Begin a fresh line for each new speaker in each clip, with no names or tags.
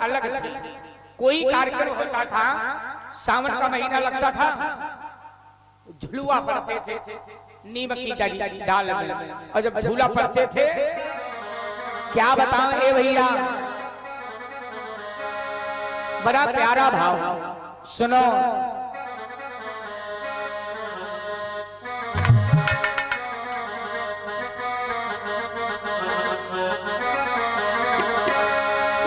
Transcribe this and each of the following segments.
अलग थी। कोई कार्यक्रम होता था, सावन का महीना लगता था, झुलुआ पड़ते थे नीम की डाल में, और जब झूला पड़ते थे, क्या बताऊं ए भैया, बड़ा प्यारा भाव। सुनो,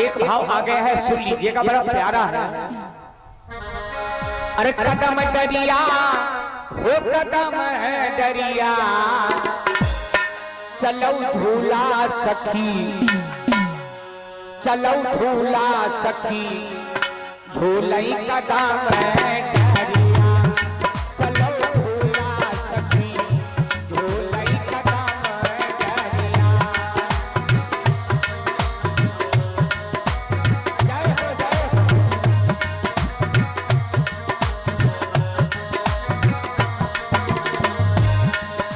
एक भाव आ गया है, सुन लीजिएगा, बड़ा प्यारा है। अरे कदम दरिया हो कदम है दरिया, चलो झूला सखी, चलो झूला सखी, झूलई कदम है दरिया, चलो झूला सखी, झूलई कदम है दरिया। जय हो जय हो।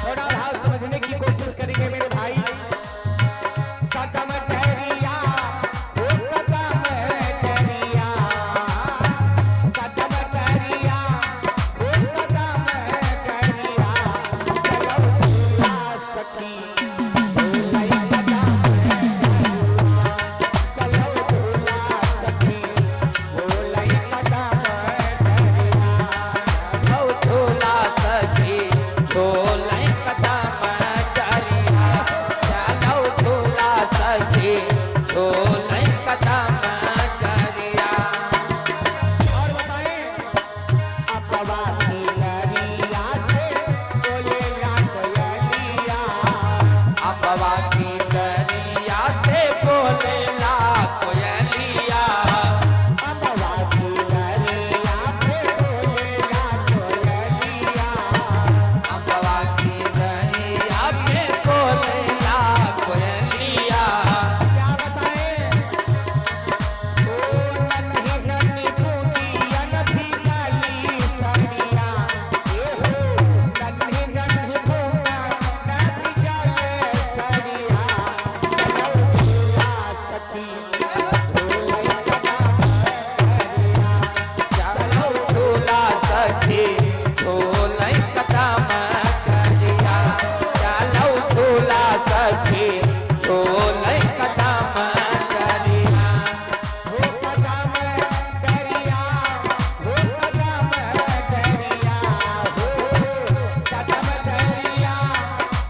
थोड़ा भाव समझने की कोशिश करेंगे मेरे भाई। कदम दरिया हो कदम दरिया, कदम दरिया हो कदम दरिया, चलो झूला सखी, झूलई कदम दरिया, चलो झूला सखी, झूलई कदम दरिया,
चलो झूला सखी, झूलई कदम दरिया, चलो झूला सखी, झूलई कदम दरिया।
और बताएं, अपवा की नरिया से बोलेगा कोयलिया,
अपवा की दरिया से बोलेला कोयलिया,
अपवा की नरिया से बोलेगा कोयलिया,
अपवा की दरिया में बोलेला कोयलिया।
क्या बताएं, ओ नन्ही नन्ही बूंदिया नथी काली सड़िया, ए हो नन्ही नन्ही बूंदिया नथी काली सड़िया, चलो झूला सखी, झूलई कदम दरिया,
चलो झूला सखी, झूलई कदम दरिया, चलो झूला सखी, झूलई कदम दरिया।
हो कदम दरिया, हो कदम दरिया, हो कदम दरिया,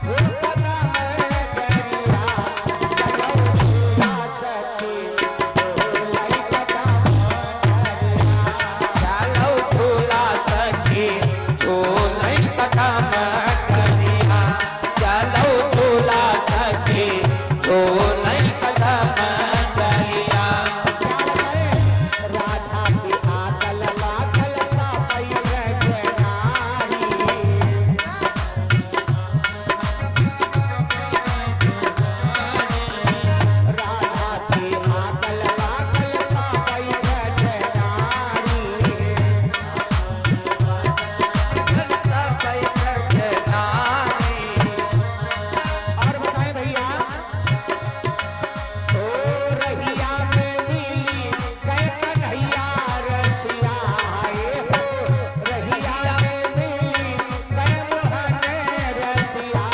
हो कदम दरिया, चलो झूला सखी, झूलई कदम दरिया।
चलो झूला सखी, झूलई कदम दरिया, चलो झूला सखी, झूलई कदम दरिया।
राधा की आकल माखल सा पैर जनारी, राधा की आकल माखल सा पैर जनारी। और बताएं भैया, ओ रहिया में मिली कै कन्हैया रसिया, ए हो रहिया में मिली कै मोहन रसिया,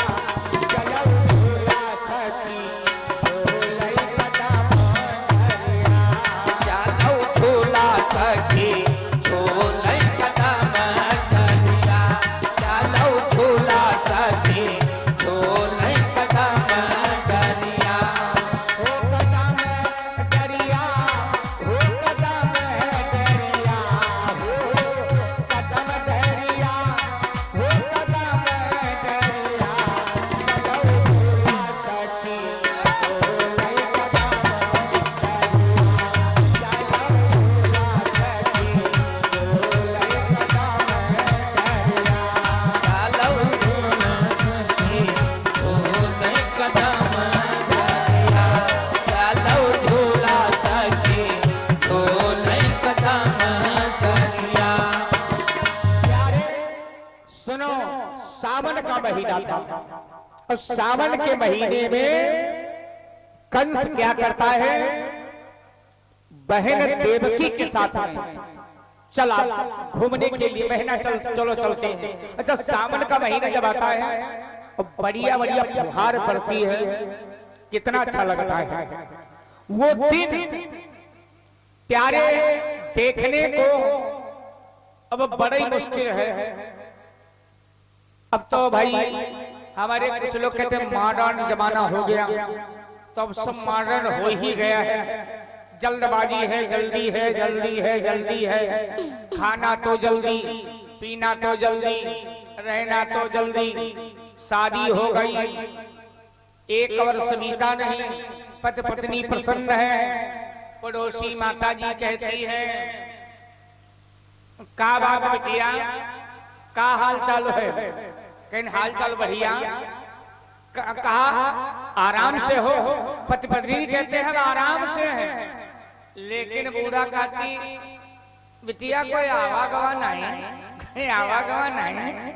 चलो झूला सखी, झूलई कदम दरिया,
चलो झूला सखी, झूलई कदम दरिया, चलो झूला सखी, झूलई कदम दरिया।
हो कदम दरिया, हो कदम दरिया, हो कदम दरिया, हो कदम दरिया, चलो झूला सखी, झूलई कदम दरिया, चलो झूला सखी, झूलई कदम दरिया।
चलो झूला सखी, झूलई कदम दरिया, चलो झूला सखी, झूलई कदम दरिया।
प्यारे सुनो, सावन का महीना था, और सावन के महीने में कंस क्या करता है, बहन देवकी के साथ में चला घूमने के लिए। बहना चलो चलते हैं। अच्छा, सावन का महीना जब आता है और बढ़िया बढ़िया फुहार पड़ती है, कितना अच्छा लगता है। वो दिन प्यारे देखने को अब बड़ा ही मुश्किल है। अब तो भाई हमारे कुछ लोग कहते हैं मॉडर्न जमाना हो गया, तो अब सब मॉडर्न हो ही गया है। जल्दबाजी है, जल्दी है, जल्दी है, जल्दी है, खाना तो जल्दी, पीना तो जल्दी, रहना तो जल्दी। शादी हो गई, एक वर्ष बीता नहीं, पति पत्नी प्रसन्न है। पड़ोसी माता जी कहती है, का बात बिटिया, का हाल चाल है? कहीं हाल चाल बढ़िया। कहा आराम से हो? पति पत्नी कहते हैं आराम से है। लेकिन बूढ़ा कहती, बिटिया कोई आवागवा नहीं, आवागवा नहीं।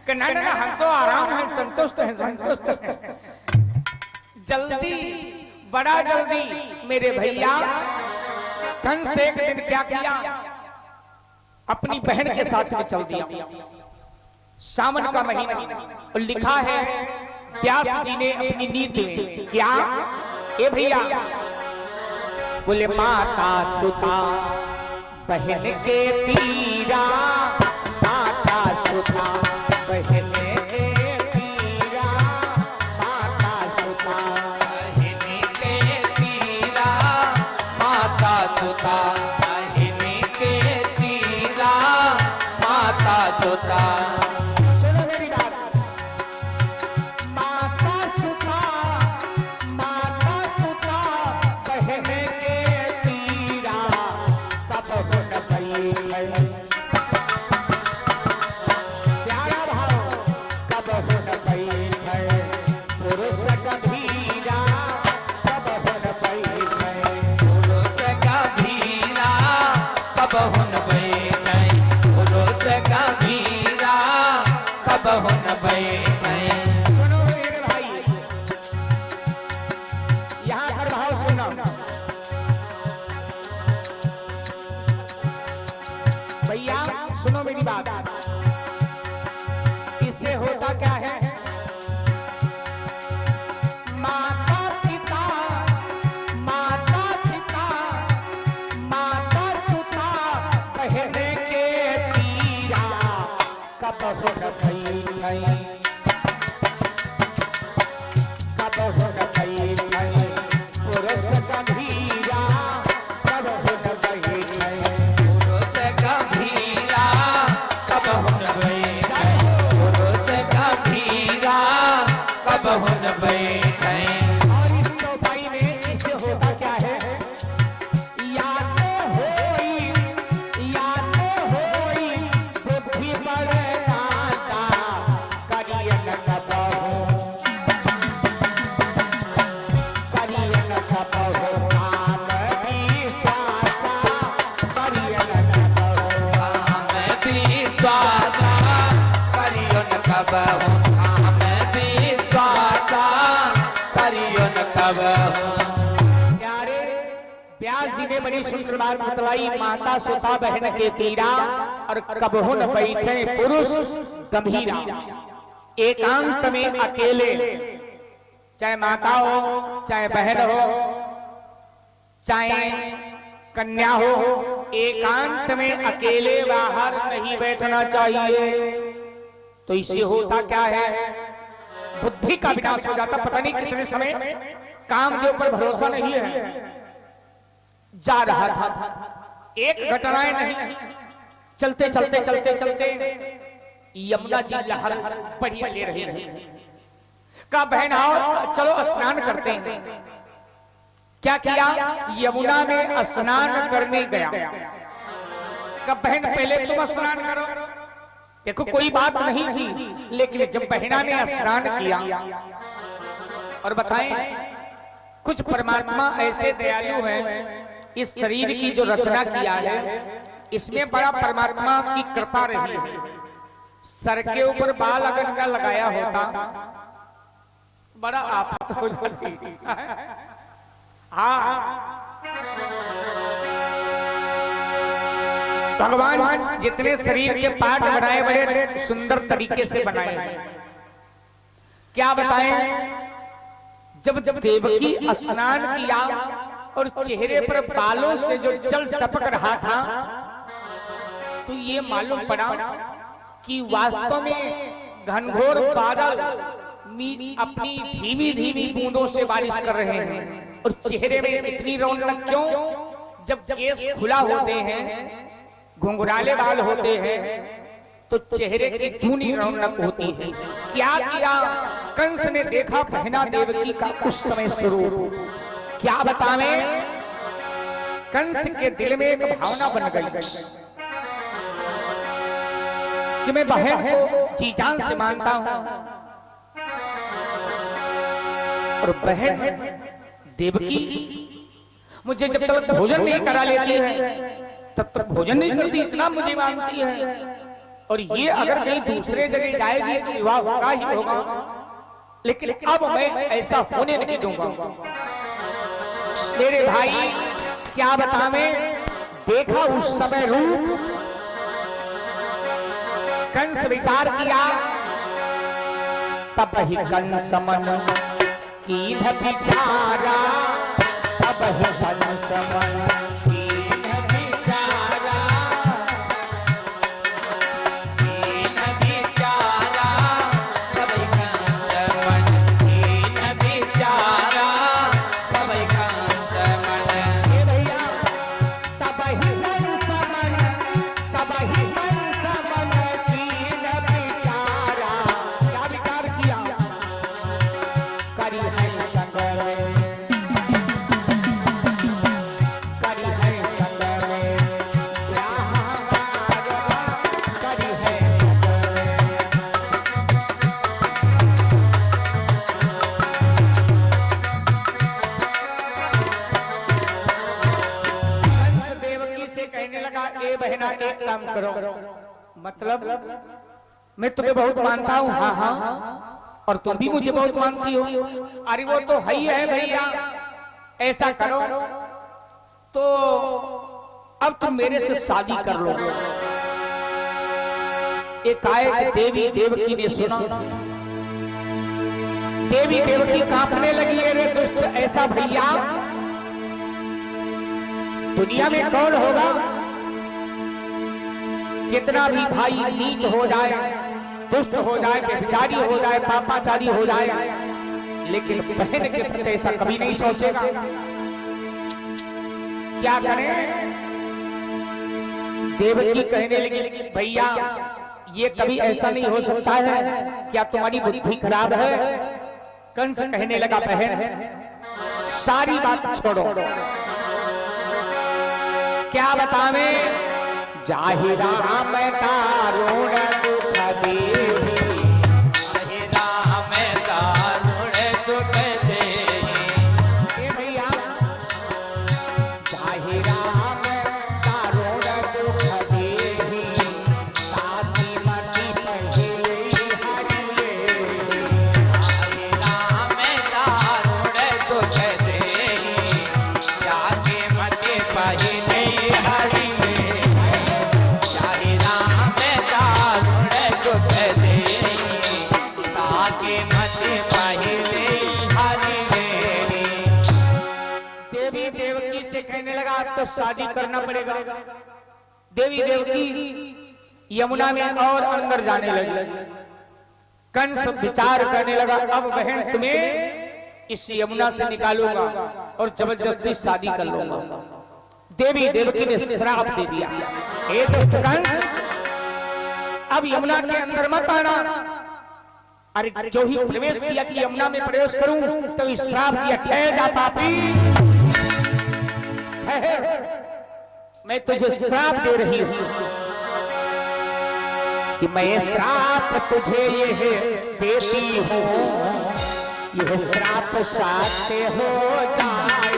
कि ना ना, हम तो आराम है, संतुष्ट है, संतुष्ट है। जल्दी, बड़ा जल्दी मेरे भैया। कल से एक दिन क्या किया, अपनी बहन के साथ में चल दिया। सावन का महीना, और लिखा है व्यास जी ने अपनी नीति में क्या, ए भैया, बोले माता सुता बहन के पीरा, माता सुता बहन के पीरा, माता सुता
बहन के पीरा, माता सुता बहन के पीरा, माता सुता।
सुनो मेरी बात, माता सुता, माता सुता बहन के पीरा, तब गुण भई प्यारा भाव, कब गुण भई पुरुष गंभीरा, कब गुण भई
पुरुष गंभीरा, कब हुन बैठै, पुरुष गंभीरा, कब हुन बैठै।
सुनो मेरे भाई, यहाँ पर भाव सुनो। भैया सुनो मेरी बात, इससे होता क्या है, माता पिता, माता पिता, माता सुता बहन के पीरा, कब हुन बैठै, कब हुन बैठै पुरुष गंभीरा, कब हुन बैठै
पुरुष गंभीरा, कब हुन बैठै, पुरुष गंभीरा, कब हुन बैठै।
और इस चौपाई में इससे होता क्या है, या तो होई बुद्धि पर नासा, करियन कबहु, करियन कबहु काम विश्वासा, करियन कबहु
हम विश्वासा, करियो न कबहु, हम विश्वासा, करियो न कबहु।
प्यारे व्यास जी ने बड़ी सुंदर बात बतलाई, माता सुता बहन के तीरा, और कबहु न बैठे पुरुष गंभीरा। एकांत में अकेले, चाहे माता हो, चाहे बहन हो, चाहे कन्या हो, एकांत में अकेले बाहर नहीं बैठना चाहिए। तो इससे होता क्या है, बुद्धि का विनाश हो जाता। पता नहीं कितने समय काम के ऊपर भरोसा नहीं है, जा रहा था, एक घटनाएं नहीं, चलते चलते चलते चलते यमुना जी लहर बढ़िया ले रही है। का बहन आओ चलो स्नान करते हैं। क्या किया, यमुना में स्नान करने गया। का बहन पहले तुम स्नान करो। देखो कोई बात नहीं थी, लेकिन जब बहना ने स्नान किया, और बताएं कुछ परमात्मा ऐसे दयालु हैं, इस शरीर की जो रचना किया है इसमें बड़ा परमात्मा की कृपा रही है। सर के ऊपर बाल अगर का लगाया होता बड़ा आफत हो जाती। हाँ भगवान जितने शरीर के पार्ट बनाए बड़े सुंदर तरीके से बनाए हैं। क्या बताएं, जब जब देवकी स्नान किया और चेहरे पर बालों से जो जल टपक रहा था, तो ये मालूम पड़ा कि वास्तव में घनघोर बादल अपनी धीमी धीमी बूंदों से बारिश कर रहे हैं। और चेहरे में इतनी रौनक क्यों? जब केस खुला होते हैं, घुंघराले बाल होते हैं, तो चेहरे की दूनी रौनक होती है। क्या किया कंस ने देखा पहना देवकी का उस समय स्वरूप। क्या बतावे, कंस के दिल में एक भावना बन गई कि मैं बहन को जी जान से मानता हूं, और बहन देवकी मुझे जब तक भोजन नहीं करा लेती है तब तक भोजन नहीं करती, इतना मुझे मानती है। और ये अगर कहीं दूसरे जगह जाएगी तो विवाह होगा ही होगा, लेकिन अब मैं ऐसा होने नहीं दूंगा। मेरे भाई क्या बतावे, देखा उस समय रूप, कंस विचार किया, तब ही कंस मन कीन विचारा, तब ही कंस मन कीन विचारा,
कीन विचारा, तब ही कंस मन कीन विचारा, तब ही कंस मन।
ये भैया तब ही कंस मन, तब ही कंस मन कीन विचारा। क्या विचार किया? करी है संग में, करी है संग में, क्या हमारा करी है संग में। कंस देवकी से कहने लगा, ए बहना एक काम करो, मतलब मैं तुम्हें बहुत मानता हूँ, हाँ हाँ, और तुम भी मुझे बहुत मानती हो। अरे वो तो है ही है भैया, ऐसा करो तो अब तुम मेरे से शादी कर लो। एकाएक देवी देवकी ने सुना, देवी देवकी कांपने लगी, अरे दुष्ट ऐसा भैया दुनिया में कौन होगा? कितना भी भाई नीच हो जाए, दुष्ट हो जाए, व्यभिचारी हो जाए, पापाचारी हो जाए, लेकिन बहन के प्रति ऐसा कभी नहीं सोचेगा। क्या करें? देवकी कहने लगी, भैया ये कभी ऐसा नहीं हो सकता है, क्या तुम्हारी बुद्धि खराब है? कंस कहने लगा, बहन सारी बात छोड़ो, क्या बतावे, जाहिरा मैं दारुण दुख देही,
जाहिरा मैं दारुण दुख देही।
ए भैया जाहिरा मैं दारुण दुख देही, ताती मती पहिले हरिले।
जाहिरा मैं दारुण दुख देही, जाके मते पहिले हरि में। जाहिरा मैं दारुण दुख देही, जाके मते पहिले हरि में।
देवी देवकी से कहने लगा, अब तो शादी करना पड़ेगा। देवी देवकी यमुना में और अंदर जाने लगी। कंस विचार करने लगा, अब बहन तुम्हें इस यमुना से निकालूंगा और जबरदस्ती शादी कर लूंगा। देवी देवकी ने श्राप दे दिया, हे दुष्ट कंस, अब यमुना के अंदर मत आना। अरे जो ही प्रवेश किया कि यमुना में प्रवेश करूं तो श्राप दिया, ठहर जा पापी, ठहर, मैं तुझे श्राप दे रही हूं कि मैं ये श्राप तुझे ये देती हूं, यह श्राप सत्य हो जाएगा।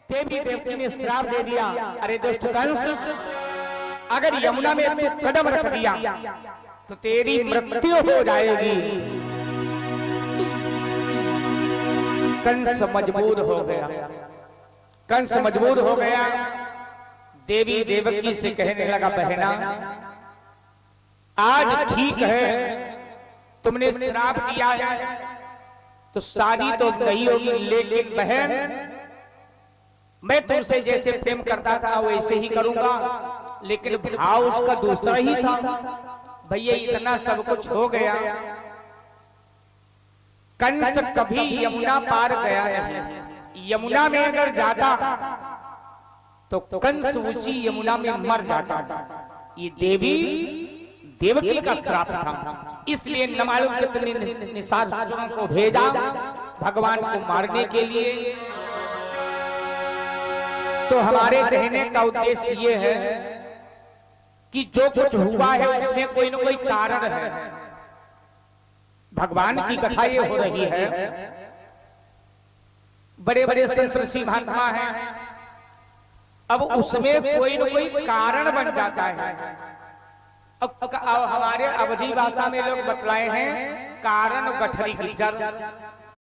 देवी देवकी ने श्राप दे दिया, अरे दुष्ट कंस, अगर यमुना में तू कदम रख दिया तो तेरी मृत्यु हो जाएगी। कंस मजबूर हो गया, कंस मजबूर हो गया। देवी देवकी से कहने लगा, बहना आज ठीक है, तुमने श्राप दिया है तो शादी तो नहीं होगी, लेकिन बहन मैं तुमसे जैसे प्रेम करता था वैसे ही करूंगा, लेकिन भाव उसका दूसरा ही था। भैया इतना सब कुछ हो गया, कंस कभी यमुना पार गया नहीं। यमुना में अगर जाता तो कंस ऊंची यमुना में मर जाता। ये देवी देवकी का श्राप था, इसलिए न मालूम कितने निशाचरों को भेजा भगवान को मारने के लिए। तो हमारे कहने का उद्देश्य ये है कि जो कुछ हुआ है उसमें कोई न कोई कारण है। भगवान की कथा ये हो रही है, बड़े बड़े संत ऋषि महात्मा हैं, अब उसमें कोई न कोई कारण बन जाता है। अब हमारे अवधी भाषा में लोग बतलाए हैं कारण गठरी गुजर।